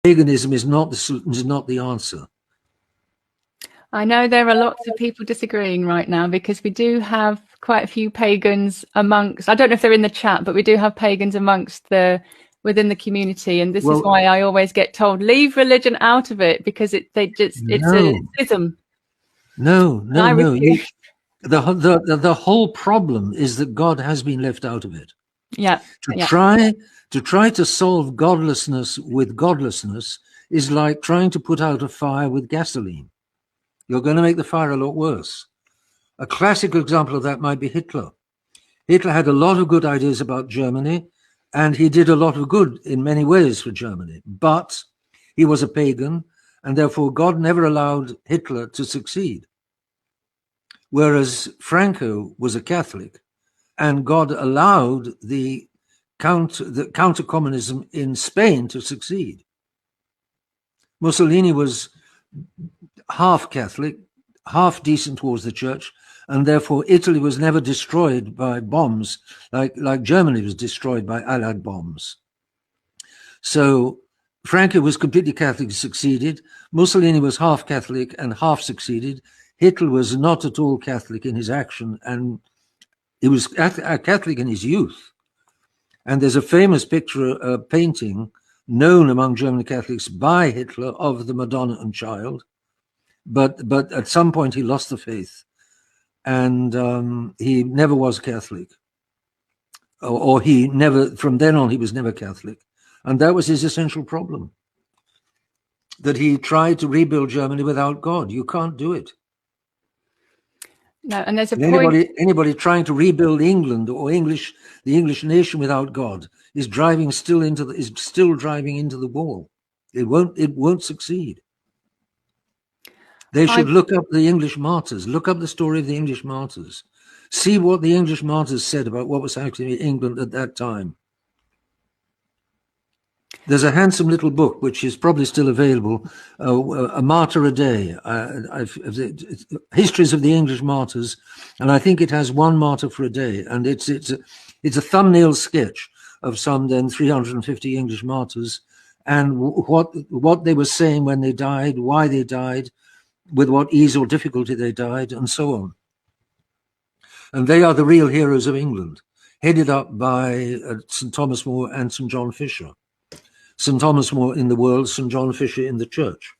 paganism is not the answer. I know there are lots of people disagreeing right now, because we do have quite a few pagans amongst, I don't know if they're in the chat, but we do have pagans amongst within the community. And this is why I always get told, leave religion out of it, because it's a schism. No. The whole problem is that God has been left out of it. Yeah. To try to solve godlessness with godlessness is like trying to put out a fire with gasoline. You're going to make the fire a lot worse. A classic example of that might be Hitler. Hitler had a lot of good ideas about Germany, and he did a lot of good in many ways for Germany, but he was a pagan, and therefore God never allowed Hitler to succeed. Whereas Franco was a Catholic, and God allowed the counter-communism in Spain to succeed. Mussolini was half Catholic, half decent towards the church, and therefore Italy was never destroyed by bombs like Germany was destroyed by Allied bombs. So Franco was completely Catholic, succeeded. Mussolini was half Catholic and half succeeded. Hitler was not at all Catholic in his action, and he was a Catholic in his youth. And there's a famous picture, a painting known among German Catholics by Hitler of the Madonna and Child. But at some point he lost the faith, and he never was Catholic, or he never, from then on, he was never Catholic. And that was his essential problem, that he tried to rebuild Germany without God. You can't do it. No, and there's a anybody trying to rebuild England or the English nation without God is still driving into the wall. It won't succeed. They should look up the English martyrs, look up the story of the English martyrs, see what the English martyrs said about what was happening in England at that time. There's a handsome little book, which is probably still available, A Martyr a Day, Histories of the English Martyrs, and I think it has one martyr for a day, and it's a thumbnail sketch of some then 350 English martyrs, and what they were saying when they died, why they died, with what ease or difficulty they died, and so on. And they are the real heroes of England, headed up by St. Thomas More and St. John Fisher. St. Thomas More in the world, St. John Fisher in the church.